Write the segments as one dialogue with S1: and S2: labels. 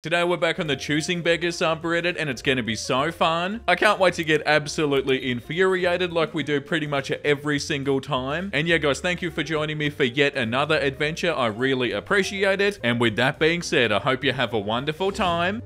S1: Today we're back on the Choosing Beggars subreddit and it's going to be so fun. I can't wait to get absolutely infuriated like we do pretty much every single time. And yeah guys, thank you for joining me for yet another adventure. I really appreciate it. And with that being said, I hope you have a wonderful time.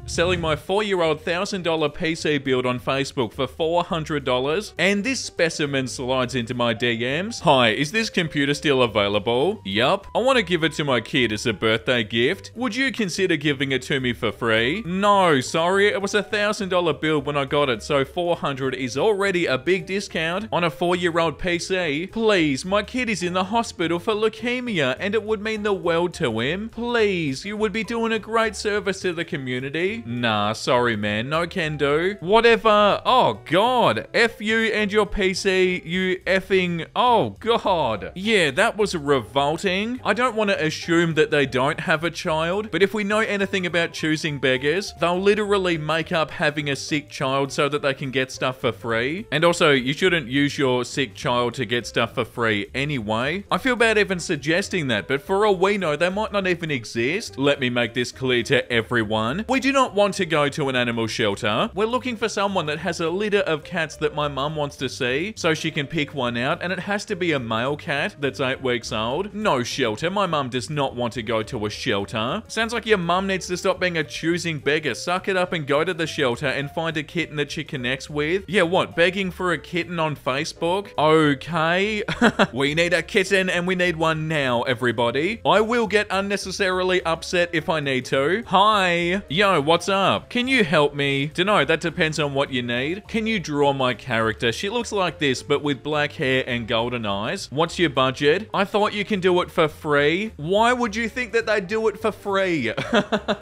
S1: Selling my 4-year-old $1,000 PC build on Facebook for $400, and this specimen slides into my DMs. Hi, is this computer still available? Yup. I want to give it to my kid as a birthday gift. Would you consider giving it to me for free? No, sorry, it was a $1,000 build when I got it, so $400 is already a big discount on a 4-year-old PC. Please, my kid is in the hospital for leukemia, and it would mean the world to him. Please, you would be doing a great service to the community. Nah, sorry man, no can do. Whatever. Oh god. F you and your PC, you effing... Oh god. Yeah, that was revolting. I don't want to assume that they don't have a child, but if we know anything about Choosing Beggars, they'll literally make up having a sick child so that they can get stuff for free. And also, you shouldn't use your sick child to get stuff for free anyway. I feel bad even suggesting that, but for all we know, they might not even exist. Let me make this clear to everyone. We do not want to go to an animal shelter. We're looking for someone that has a litter of cats that my mum wants to see so she can pick one out, and it has to be a male cat that's 8 weeks old. No shelter. My mum does not want to go to a shelter. Sounds like your mum needs to stop being a choosing beggar. Suck it up and go to the shelter and find a kitten that she connects with. Yeah, what? Begging for a kitten on Facebook? Okay. We need a kitten and we need one now, everybody. I will get unnecessarily upset if I need to. Hi. Yo, what's up? Can you help me? Dunno, that depends on what you need. Can you draw my character? She looks like this, but with black hair and golden eyes. What's your budget? I thought you can do it for free. Why would you think that they'd do it for free?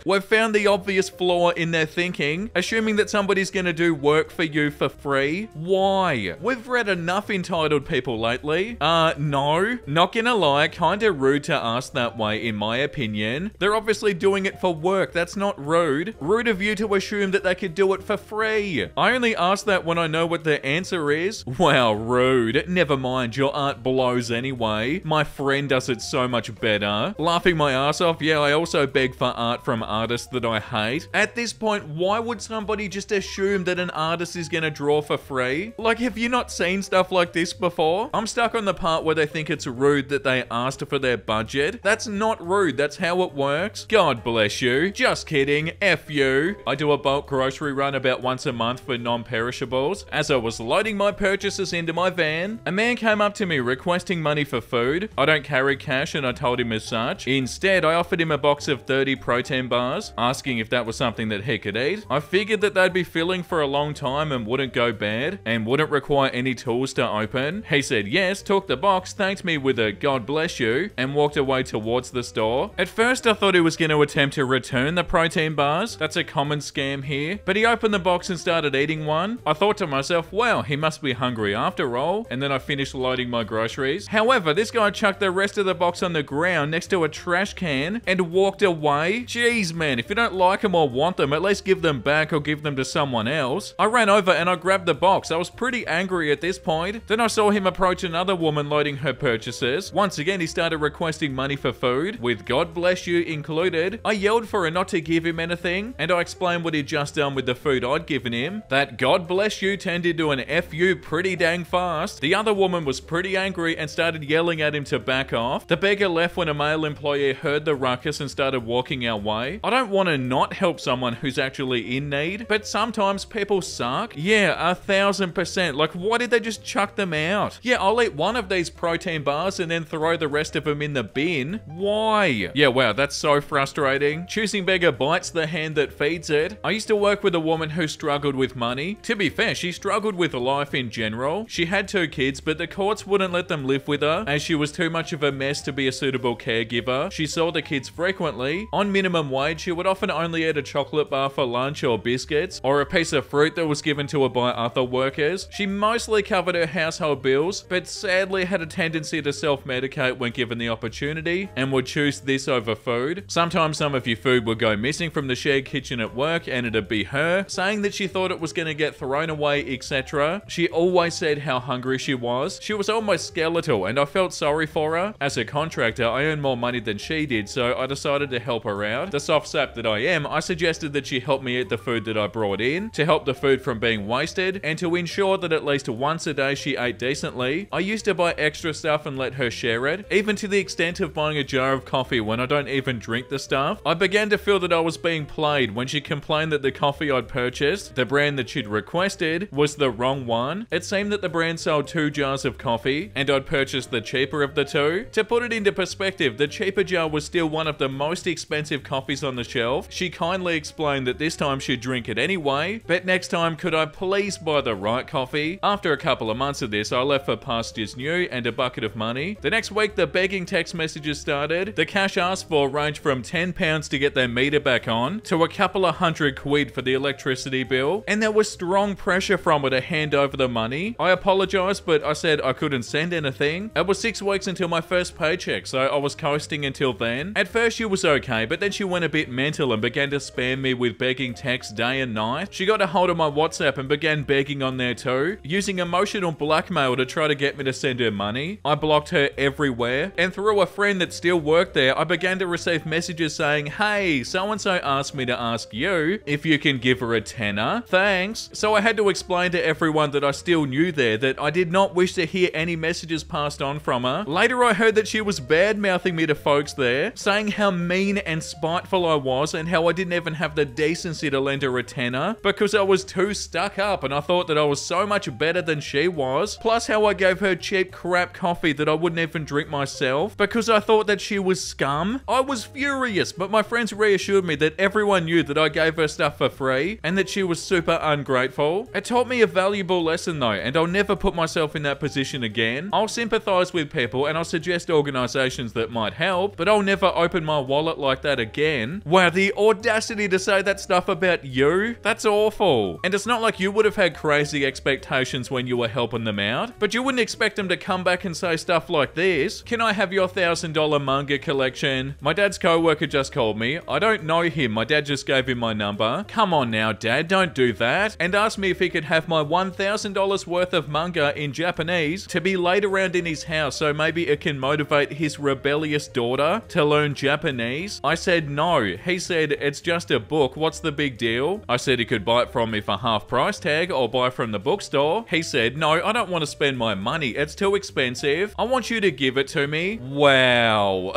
S1: We've found the obvious flaw in their thinking, assuming that somebody's gonna do work for you for free. Why? We've read enough entitled people lately. No. Not gonna lie, kinda rude to ask that way, in my opinion. They're obviously doing it for work. That's not rude. Rude of you to assume that they could do it for free. I only ask that when I know what the answer is. Wow, rude. Never mind, your art blows anyway. My friend does it so much better. Laughing my ass off, yeah, I also beg for art from artists that I hate. At this point, why would somebody just assume that an artist is gonna draw for free? Like, have you not seen stuff like this before? I'm stuck on the part where they think it's rude that they asked for their budget. That's not rude, that's how it works. God bless you. Just kidding. F you. I do a bulk grocery run about once a month for non-perishables. As I was loading my purchases into my van, a man came up to me requesting money for food. I don't carry cash and I told him as such. Instead, I offered him a box of 30 protein bars, asking if that was something that he could eat. I figured that they'd be filling for a long time and wouldn't go bad, and wouldn't require any tools to open. He said yes, took the box, thanked me with a God bless you, and walked away towards the store. At first, I thought he was going to attempt to return the protein bars. That's a common scam here, but he opened the box and started eating one. I thought to myself, wow, he must be hungry after all, and then I finished loading my groceries. However, this guy chucked the rest of the box on the ground next to a trash can and walked away. Jeez man, if you don't like them or want them, at least give them back or give them to someone else. I ran over and I grabbed the box. I was pretty angry at this point. Then I saw him approach another woman loading her purchases. Once again, he started requesting money for food, with God bless you included. I yelled for her not to give him anything, and I explained what he'd just done with the food I'd given him. That God bless you turned into an F you pretty dang fast. The other woman was pretty angry and started yelling at him to back off. The beggar left when a male employee heard the ruckus and started walking our way. I don't want to not help someone who's actually in need, but sometimes people suck. Yeah, 1000%. Like, why did they just chuck them out? Yeah, I'll eat one of these protein bars and then throw the rest of them in the bin. Why? Yeah, wow, that's so frustrating. Choosing beggar bites the hand that feeds it. I used to work with a woman who struggled with money. To be fair, she struggled with life in general. She had 2 kids, but the courts wouldn't let them live with her as she was too much of a mess to be a suitable caregiver. She saw the kids frequently. On minimum wage, she would often only eat a chocolate bar for lunch or biscuits, or a piece of fruit that was given to her by other workers. She mostly covered her household bills, but sadly had a tendency to self-medicate when given the opportunity, and would choose this over food. Sometimes some of your food would go missing from the shared kitchen at work and it'd be her, saying that she thought it was going to get thrown away, etc. She always said how hungry she was. She was almost skeletal and I felt sorry for her. As a contractor, I earned more money than she did, so I decided to help her out. The soft sap that I am, I suggested that she help me eat the food that I brought in, to help the food from being wasted, and to ensure that at least once a day she ate decently. I used to buy extra stuff and let her share it, even to the extent of buying a jar of coffee when I don't even drink the stuff. I began to feel that I was being played when she complained that the coffee I'd purchased, the brand that she'd requested, was the wrong one. It seemed that the brand sold 2 jars of coffee, and I'd purchased the cheaper of the 2. To put it into perspective, the cheaper jar was still one of the most expensive coffees on the shelf. She kindly explained that this time she'd drink it anyway, but next time could I please buy the right coffee? After a couple of months of this, I left for pastures new and a bucket of money. The next week, the begging text messages started. The cash asked for ranged from £10 to get their meter back on, to a couple of £100 for the electricity bill, and there was strong pressure from her to hand over the money. I apologized, but I said I couldn't send anything. It was 6 weeks until my first paycheck, so I was coasting until then. At first she was okay, but then she went a bit mental and began to spam me with begging texts day and night. She got a hold of my WhatsApp and began begging on there too, using emotional blackmail to try to get me to send her money. I blocked her everywhere, and through a friend that still worked there, I began to receive messages saying, "Hey, so-and-so asked me to ask you if you can give her a tenner. Thanks." So I had to explain to everyone that I still knew there that I did not wish to hear any messages passed on from her. Later I heard that she was bad-mouthing me to folks there, saying how mean and spiteful I was and how I didn't even have the decency to lend her a tenner because I was too stuck up and I thought that I was so much better than she was. Plus how I gave her cheap crap coffee that I wouldn't even drink myself because I thought that she was scum. I was furious, but my friends reassured me that everyone knew that I gave her stuff for free and that she was super ungrateful. It taught me a valuable lesson though, and I'll never put myself in that position again. I'll sympathize with people and I'll suggest organizations that might help, but I'll never open my wallet like that again. Wow, the audacity to say that stuff about you? That's awful. And it's not like you would have had crazy expectations when you were helping them out, but you wouldn't expect them to come back and say stuff like this. "Can I have your $1,000 manga collection? My dad's co-worker just called me. I don't know him. My dad just gave him my number. Come on now, Dad, don't do that." And asked me if he could have my $1,000 worth of manga in Japanese to be laid around in his house so maybe it can motivate his rebellious daughter to learn Japanese. I said no. He said, "It's just a book. What's the big deal?" I said he could buy it from me for half price tag or buy from the bookstore. He said, "No, I don't want to spend my money. It's too expensive. I want you to give it to me." Wow.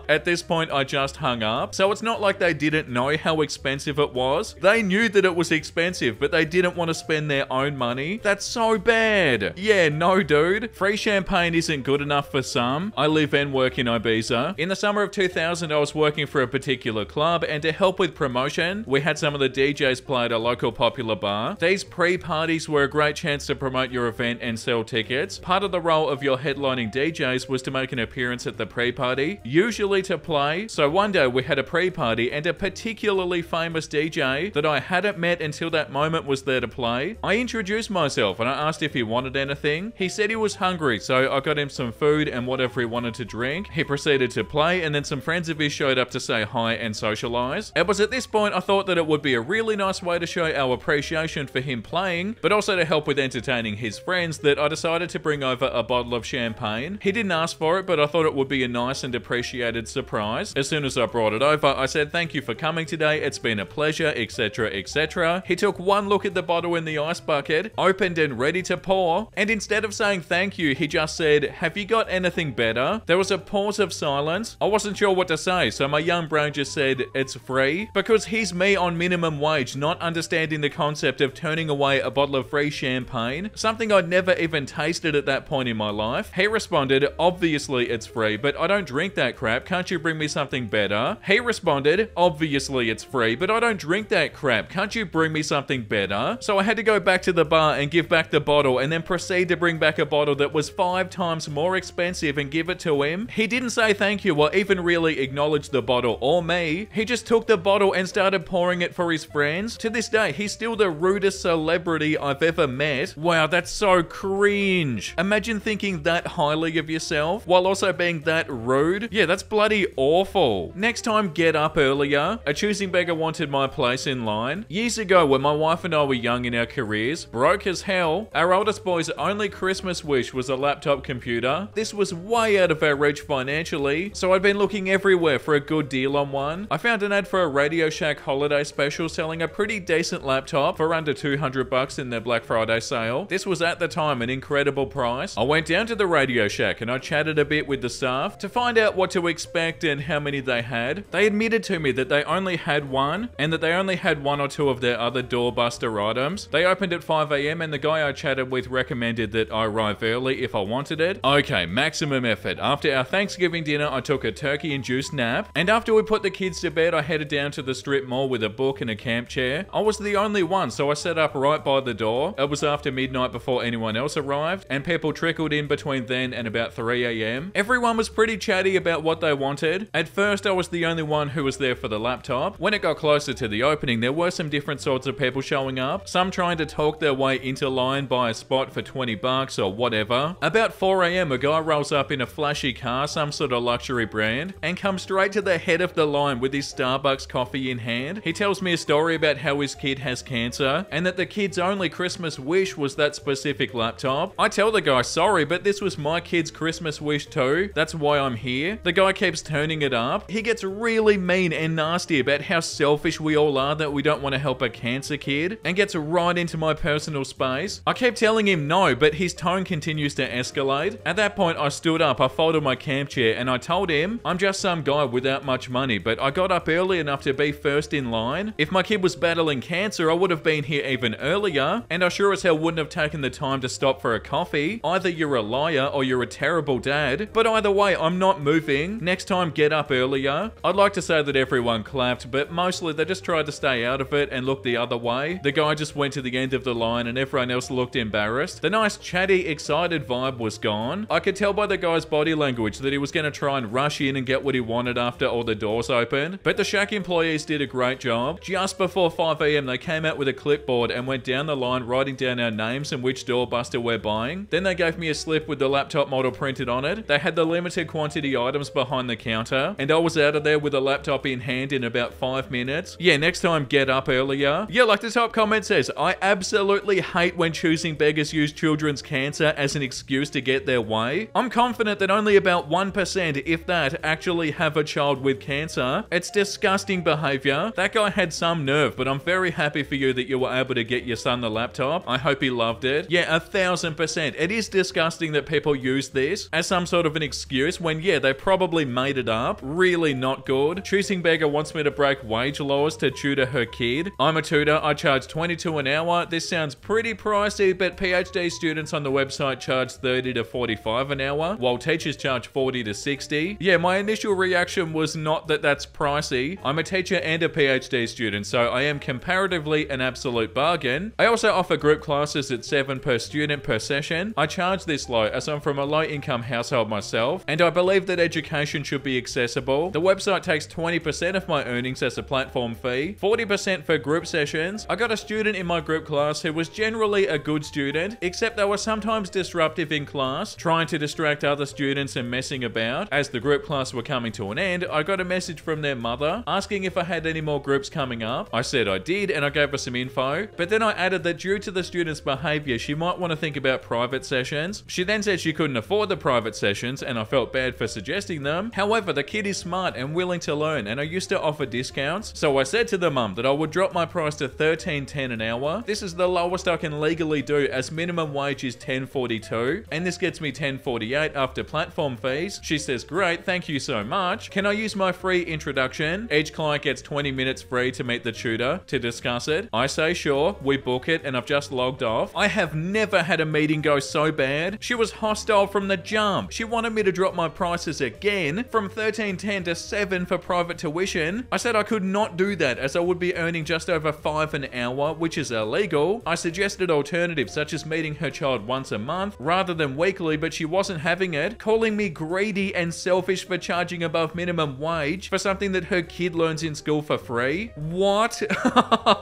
S1: At this point, I just hung up. So it's not like they didn't know how expensive it was. They knew that it was expensive, but they didn't want to spend their own money. That's so bad. Yeah, no, dude. Free champagne isn't good enough for some. I live and work in Ibiza. In the summer of 2000, I was working for a particular club, and to help with promotion, we had some of the DJs play at a local popular bar. These pre-parties were a great chance to promote your event and sell tickets. Part of the role of your headlining DJs was to make an appearance at the pre-party, usually to play. So one day we had a pre-party and a particularly famous DJ that I hadn't met until that moment was there to play. I introduced myself and I asked if he wanted anything. He said he was hungry, so I got him some food and whatever he wanted to drink. He proceeded to play, and then some friends of his showed up to say hi and socialize. It was at this point I thought that it would be a really nice way to show our appreciation for him playing, but also to help with entertaining his friends, that I decided to bring over a bottle of champagne. He didn't ask for it, but I thought it would be a nice and appreciated surprise. As soon as I brought it over, I said, "Thank you for coming today. It's been a pleasure," etc, etc. He took one look at the bottle in the ice bucket, opened and ready to pour, and instead of saying thank you, he just said, "Have you got anything better?" There was a pause of silence. I wasn't sure what to say, so my young brain just said, "It's free," because he's me on minimum wage, not understanding the concept of turning away a bottle of free champagne, something I'd never even tasted at that point in my life. He responded, "Obviously it's free, but I don't drink that crap. Can't you bring me something better?" He responded, "Obviously it's free, but I don't drink that crap. Can't you bring me something better?" So I had to go back to the bar and give back the bottle, and then proceed to bring back a bottle that was 5 times more expensive and give it to him. He didn't say thank you or even really acknowledge the bottle or me. He just took the bottle and started pouring it for his friends. To this day, he's still the rudest celebrity I've ever met. Wow, that's so cringe. Imagine thinking that highly of yourself while also being that rude. Yeah, that's bloody awful. Next time, get up earlier. A choosing beggar wanted my place in line. Years ago, when my wife and I were young in our careers, broke as hell, our oldest boy's only Christmas wish was a laptop computer. This was way out of our reach financially, so I'd been looking everywhere for a good deal on one. I found an ad for a Radio Shack holiday special selling a pretty decent laptop for under $200 in their Black Friday sale. This was at the time an incredible price. I went down to the Radio Shack and I chatted a bit with the staff to find out what to expect and how many they had. They admitted to me that they only had one and that they only had one or two of their other doorbuster items. They opened at 5 AM and the guy I chatted with recommended that I arrive early if I wanted it. Okay, maximum effort. After our Thanksgiving dinner, I took a turkey-induced nap, and after we put the kids to bed, I headed down to the strip mall with a book and a camp chair. I was the only one, so I set up right by the door. It was after midnight before anyone else arrived, and people trickled in between then and about 3 AM. Everyone was pretty chatty about what they wanted. At first, I was the only one who was there for the laptop. When it got closer to the opening, there were some different sorts of people showing up, some trying to talk their way into line, buy a spot for $20 or whatever. About 4 AM, a guy rolls up in a flashy car, some sort of luxury brand, and comes straight to the head of the line with his Starbucks coffee in hand. He tells me a story about how his kid has cancer, and that the kid's only Christmas wish was that specific laptop. I tell the guy, sorry, but this was my kid's Christmas wish too. That's why I'm here. The guy keeps turning it up. He gets really mean and nasty about how selfish we all are that we don't want to help a cancer kid, and gets right into my personal space. I keep telling him no, but his tone continues to escalate. At that point, I stood up, I folded my camp chair, and I told him, I'm just some guy without much money, but I got up early enough to be first in line. If my kid was battling cancer, I would have been here even earlier, and I sure as hell wouldn't have taken the time to stop for a coffee. Either you're a liar or you're a terrible dad, but either way, I'm not moving. Next time, get up earlier. I'd like to say that everyone clapped, but mostly they just tried to stay out of it and look the other way. The guy just went to the end of the line and everyone else looked embarrassed. The nice, chatty, excited vibe was gone. I could tell by the guy's body language that he was going to try and rush in and get what he wanted after all the doors opened, but the Shack employees did a great job. Just before 5 AM, they came out with a clipboard and went down the line writing down our names and which doorbuster we're buying. Then they gave me a slip with the laptop model printed on it. They had the limited quantity items behind the counter, and I was out of there with a laptop in hand in about 5 minutes. Yeah, next time, get up earlier. Yeah, like the top comment says, I absolutely hate when choosing beggars use children's cancer as an excuse to get their way. I'm confident that only about 1%, if that, actually have a child with cancer. It's disgusting behavior. That guy had some nerve, but I'm very happy for you that you were able to get your son the laptop. I hope he loved it. Yeah, 1000%. It is disgusting that people use this as some sort of an excuse when, yeah, they probably made it up. Really not good. Choosing beggar wants me to break wage laws to tutor her kid. I'm a tutor. I charge $22 an hour. This sounds pretty pricey, but PhD students on the website charge $30 to $45 an hour, while teachers charge $40 to $60. Yeah, my initial reaction was not that that's pricey. I'm a teacher and a PhD student, so I am comparatively an absolute bargain. I also offer group classes at $7 per student per session. I charge this low as I'm from a low-income household myself, and I believe that education should be accessible. The website takes 20% of my earnings as a platform fee, 40% for group sessions. I got a student in my group class who was generally a good student, except they were sometimes disruptive in class, trying to distract other students and messing about. As the group class were coming to an end, I got a message from their mother asking if I had any more groups coming up. I said I did, and I gave her some info, but then I added that due to the student's behavior, she might want to think about private sessions. She then said she couldn't afford the private sessions, and I felt bad for suggesting them. However, the kid is smart and willing to learn, and I used to offer discounts, so I said to the mum that I would drop my price to $13.10 an hour. This is the lowest I can legally do, as minimum wage is $10.42, and this gets me $10.48 after platform fees. She says, great, thank you so much. Can I use my free introduction? Each client gets 20 minutes free to meet the tutor to discuss it. I say sure, we book it, and I've just logged off. I have never had a meeting go so bad. She was hostile from the jump. She wanted me to drop my prices again from $13.10 to $7 for private tuition. I said I could not do that as I would be earning just over $5 an hour, which is illegal. I suggested alternatives such as meeting her child once a month rather than weekly, but she wasn't having it, calling me greedy and selfish for charging above minimum wage for something that her kid learns in school for free. What?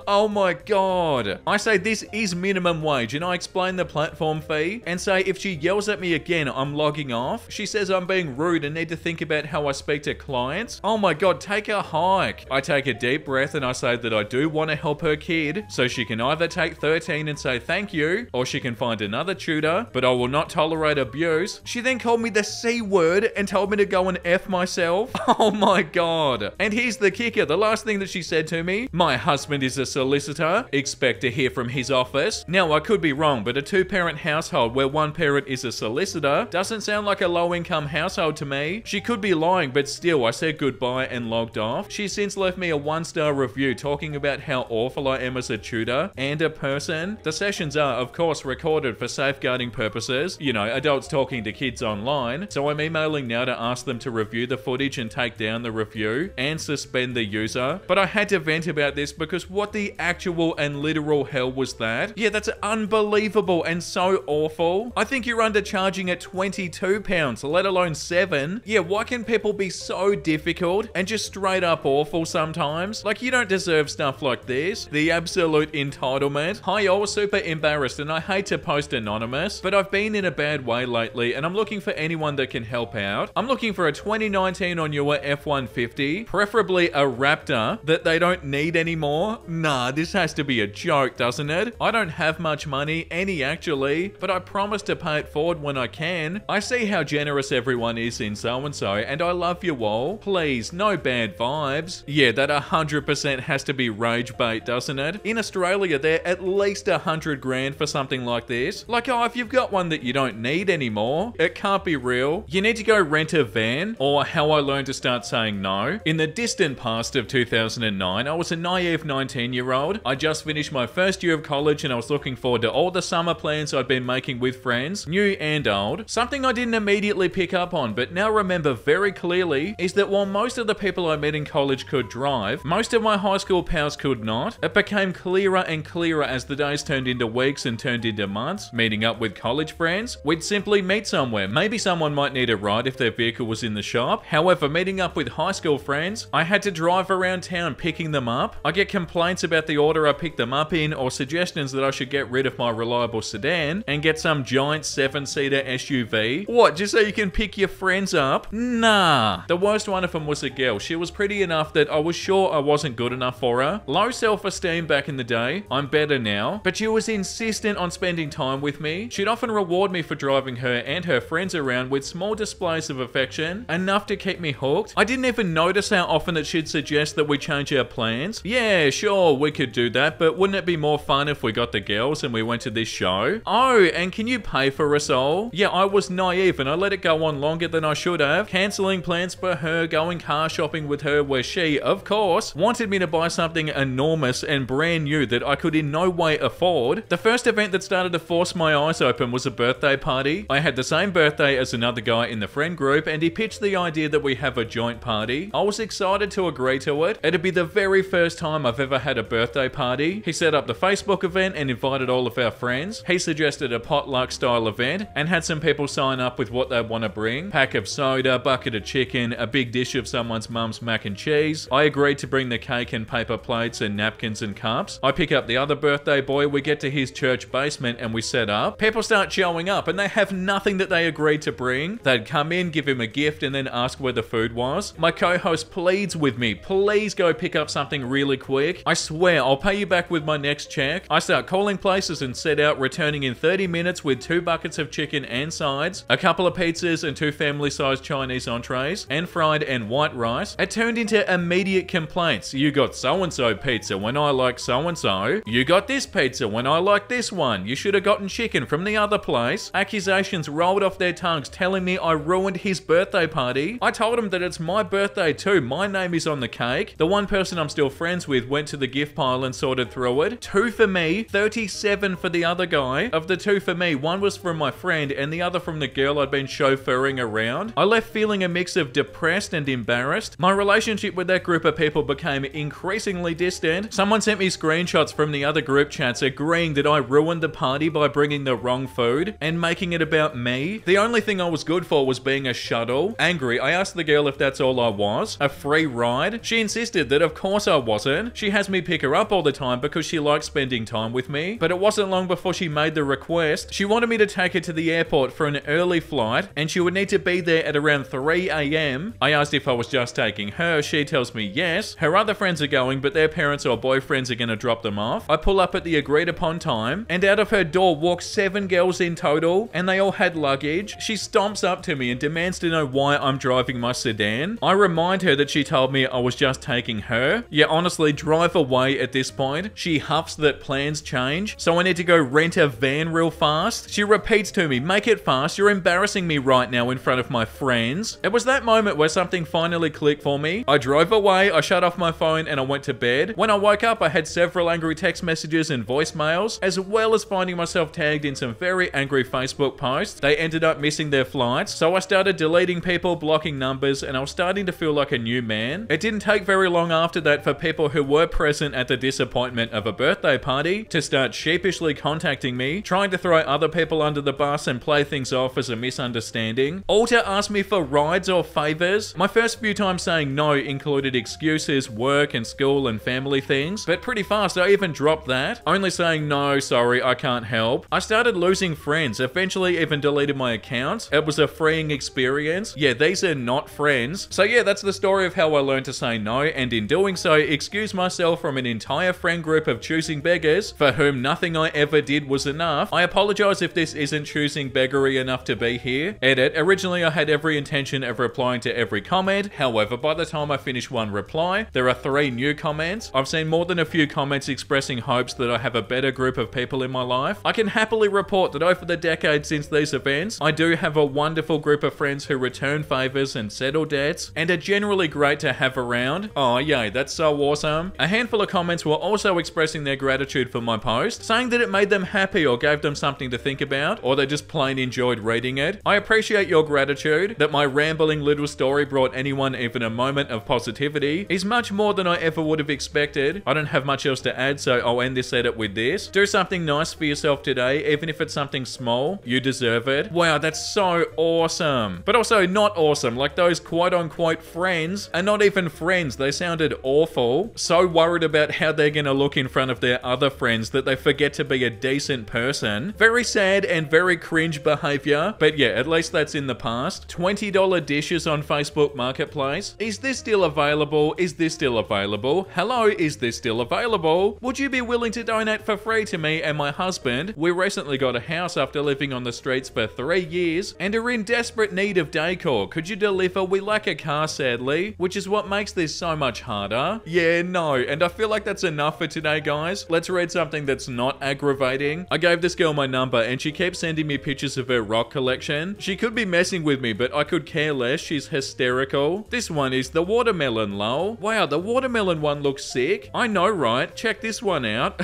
S1: Oh my god. I say this is minimum wage, and I explain the platform fee and say if she yells at me again, I'm logging off. She says I'm being rude and need to think about how I speak to clients. Oh my god, take her high. like? I take a deep breath and I say that I do want to help her kid, so she can either take 13 and say thank you, or she can find another tutor, but I will not tolerate abuse. She then called me the C word and told me to go and F myself. Oh my god. And here's the kicker, the last thing that she said to me, my husband is a solicitor, expect to hear from his office. Now I could be wrong, but a two-parent household where one parent is a solicitor doesn't sound like a low-income household to me. She could be lying, but still, I said goodbye and logged off. She's since left me a 1-star review talking about how awful I am as a tutor and a person. The sessions are, of course, recorded for safeguarding purposes. You know, adults talking to kids online. So I'm emailing now to ask them to review the footage and take down the review and suspend the user. But I had to vent about this because what the actual and literal hell was that? Yeah, that's unbelievable and so awful. I think you're undercharging at £22, let alone 7. Yeah, why can people be so difficult and just straight up awful sometimes? Like, you don't deserve stuff like this. The absolute entitlement. Hi, I was super embarrassed and I hate to post anonymous, but I've been in a bad way lately and I'm looking for anyone that can help out. I'm looking for a 2019 on your F-150, preferably a Raptor that they don't need anymore. Nah, this has to be a joke, doesn't it? I don't have much money, any actually, but I promise to pay it forward when I can. I see how generous everyone is in so-and-so, and I love you all. Please, no bad vibes. Yeah, that 100% has to be rage bait, doesn't it? In Australia, they're at least 100 grand for something like this. Like, oh, if you've got one that you don't need anymore, it can't be real. You need to go rent a van, or how I learned to start saying no. In the distant past of 2009, I was a naive 19-year-old. I just finished my first year of college and I was looking forward to all the summer plans I'd been making with friends, new and old. Something I didn't immediately pick up on, but now remember very clearly, is that while most of the people I met in college could drive, most of my high school pals could not. It became clearer and clearer as the days turned into weeks and turned into months. Meeting up with college friends, we'd simply meet somewhere. Maybe someone might need a ride if their vehicle was in the shop. However, meeting up with high school friends, I had to drive around town picking them up. I get complaints about the order I picked them up in, or suggestions that I should get rid of my reliable sedan and get some giant 7-seater SUV. What, just so you can pick your friends up? Nah. The worst one of them was a girl. She was pretty enough that I was sure I wasn't good enough for her. Low self-esteem back in the day. I'm better now. But she was insistent on spending time with me. She'd often reward me for driving her and her friends around with small displays of affection, enough to keep me hooked. I didn't even notice how often that she'd suggest that we change our plans. Yeah, sure, we could do that, but wouldn't it be more fun if we got the girls and we went to this show? Oh, and can you pay for us all? Yeah, I was naive and I let it go on longer than I should have, cancelling plans for her, going car shopping with her where she, of course, wanted me to buy something enormous and brand new that I could in no way afford. The first event that started to force my eyes open was a birthday party. I had the same birthday as another guy in the friend group and he pitched the idea that we have a joint party. I was excited to agree to it. It'd be the very first time I've ever had a birthday party. He set up the Facebook event and invited all of our friends. He suggested a potluck style event and had some people sign up with what they want to bring. Pack of soda, bucket of chicken, a big dish of someone's mum's mac and cheese. I agreed to bring the cake and paper plates and napkins and cups. I pick up the other birthday boy, we get to his church basement and we set up. People start showing up and they have nothing that they agreed to bring. They'd come in, give him a gift and then ask where the food was. My co-host pleads with me, please go pick up something really quick. I swear I'll pay you back with my next check. I start calling places and set out, returning in 30 minutes with 2 buckets of chicken and sides, a couple of pizzas and 2 family-sized Chinese entrees, and fried and white rice. It turned into immediate complaints. You got so-and-so pizza when I like so-and-so. You got this pizza when I like this one. You should have gotten chicken from the other place. Accusations rolled off their tongues telling me I ruined his birthday party. I told him that it's my birthday too. My name is on the cake. The one person I'm still friends with went to the gift pile and sorted through it. 2 for me, 37 for the other guy. Of the 2 for me, one was from my friend and the other from the girl I'd been chauffeuring around. I left feeling a mix of depressed and embarrassed. My relationship with that group of people became increasingly distant. Someone sent me screenshots from the other group chats agreeing that I ruined the party by bringing the wrong food and making it about me. The only thing I was good for was being a shuttle. Angry, I asked the girl if that's all I was. A free ride? She insisted that of course I wasn't. She has me pick her up all the time because she likes spending time with me. But it wasn't long before she made the request. She wanted me to take her to the airport for an early flight and she would need to be there at around 3 AM. I asked if I was just taking her. She she tells me yes. Her other friends are going, but their parents or boyfriends are gonna drop them off. I pull up at the agreed upon time, and out of her door walk 7 girls in total, and they all had luggage. She stomps up to me and demands to know why I'm driving my sedan. I remind her that she told me I was just taking her. Yeah, honestly, drive away at this point. She huffs that plans change, so I need to go rent a van real fast. She repeats to me, make it fast, you're embarrassing me right now in front of my friends. It was that moment where something finally clicked for me. I drove away, I shut off my phone, and I went to bed. When I woke up, I had several angry text messages and voicemails, as well as finding myself tagged in some very angry Facebook posts. They ended up missing their flights, so I started deleting people, blocking numbers, and I was starting to feel like a new man. It didn't take very long after that for people who were present at the disappointment of a birthday party to start sheepishly contacting me, trying to throw other people under the bus and play things off as a misunderstanding, all to ask me for rides or favors. My first few times saying no included excuses, work and school and family things, but pretty fast I even dropped that, only saying no, sorry, I can't help. I started losing friends, eventually even deleted my account. It was a freeing experience. Yeah, these are not friends. So yeah, that's the story of how I learned to say no, and in doing so, excuse myself from an entire friend group of choosing beggars for whom nothing I ever did was enough. I apologize if this isn't choosing beggary enough to be here. Edit. Originally, I had every intention of replying to every comment. However, by the time I finish one reply, there are 3 new comments. I've seen more than a few comments expressing hopes that I have a better group of people in my life. I can happily report that over the decades since these events, I do have a wonderful group of friends who return favors and settle debts, and are generally great to have around. Oh yay, that's so awesome. A handful of comments were also expressing their gratitude for my post, saying that it made them happy or gave them something to think about, or they just plain enjoyed reading it. I appreciate your gratitude. That my rambling little story brought anyone even a moment of positivity is much more than I ever would have expected. I don't have much else to add, so I'll end this edit with this. Do something nice for yourself today, even if it's something small. You deserve it. Wow, that's so awesome. But also not awesome, like those quote-unquote friends are not even friends. They sounded awful. So worried about how they're gonna look in front of their other friends that they forget to be a decent person. Very sad and very cringe behavior, but yeah, at least that's in the past. $20 dishes on Facebook Marketplace. Is this still available? Is this still available? Hello, is this still available? Would you be willing to donate for free to me and my husband? We recently got a house after living on the streets for 3 years and are in desperate need of decor. Could you deliver? We lack a car, sadly, which is what makes this so much harder. Yeah, no, and I feel like that's enough for today, guys. Let's read something that's not aggravating. I gave this girl my number and she keeps sending me pictures of her rock collection. She could be messing with me, but I could care less. She's hysterical. This one is the watermelon, lol. Wow, the watermelon one looks sick. I know, right? Check this one out.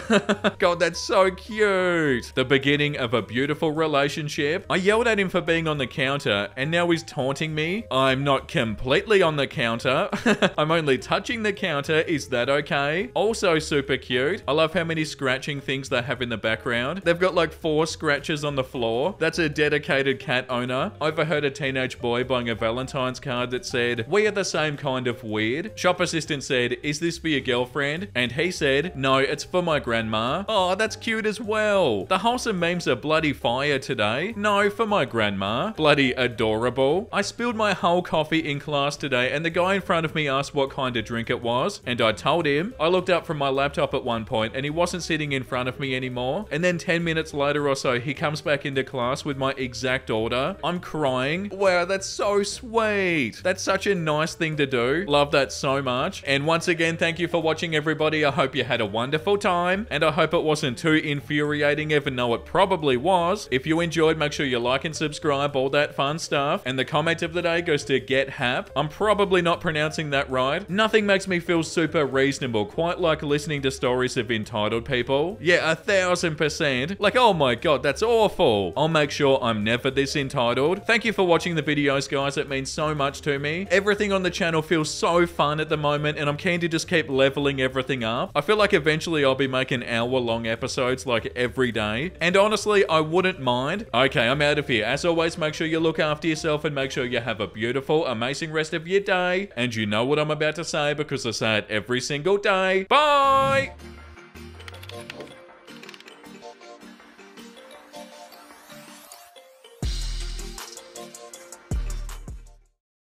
S1: God, that's so cute. The beginning of a beautiful relationship. I yelled at him for being on the counter and now he's taunting me. I'm not completely on the counter. I'm only touching the counter. Is that okay? Also super cute. I love how many scratching things they have in the background. They've got like 4 scratches on the floor. That's a dedicated cat owner. I overheard a teenage boy buying a Valentine's card that said, "We are the same kind of weird." Shop assistant said, "Is this for your girlfriend?" And he said, "No, it's for my grandma." Oh, that's cute as well. The wholesome memes are bloody fire today. No, for my grandma. Bloody adorable. I spilled my whole coffee in class today and the guy in front of me asked what kind of drink it was, and I told him. I looked up from my laptop at one point and he wasn't sitting in front of me anymore, and then 10 minutes later or so he comes back into class with my exact order. I'm crying. Wow, that's so sweet. That's such a nice thing to do. Love that so much. And once again, thank you for watching, everybody. I hope you had a wonderful time, and I hope it wasn't too infuriating, even though it probably was. If you enjoyed, make sure you like and subscribe, all that fun stuff. And the comment of the day goes to Get Hap. I'm probably not pronouncing that right. Nothing makes me feel super reasonable, quite like listening to stories of entitled people. Yeah, 1000%. Like, oh my god, that's awful. I'll make sure I'm never this entitled. Thank you for watching the videos, guys. It means so much to me. Everything on the channel feels so fun at the moment, and I'm keen to just keep leveling everything up. I feel like eventually I'll be making hour-long episodes like every day, and honestly, I wouldn't mind. Okay, I'm out of here. As always, make sure you look after yourself and make sure you have a beautiful, amazing rest of your day. And you know what I'm about to say because I say it every single day. Bye!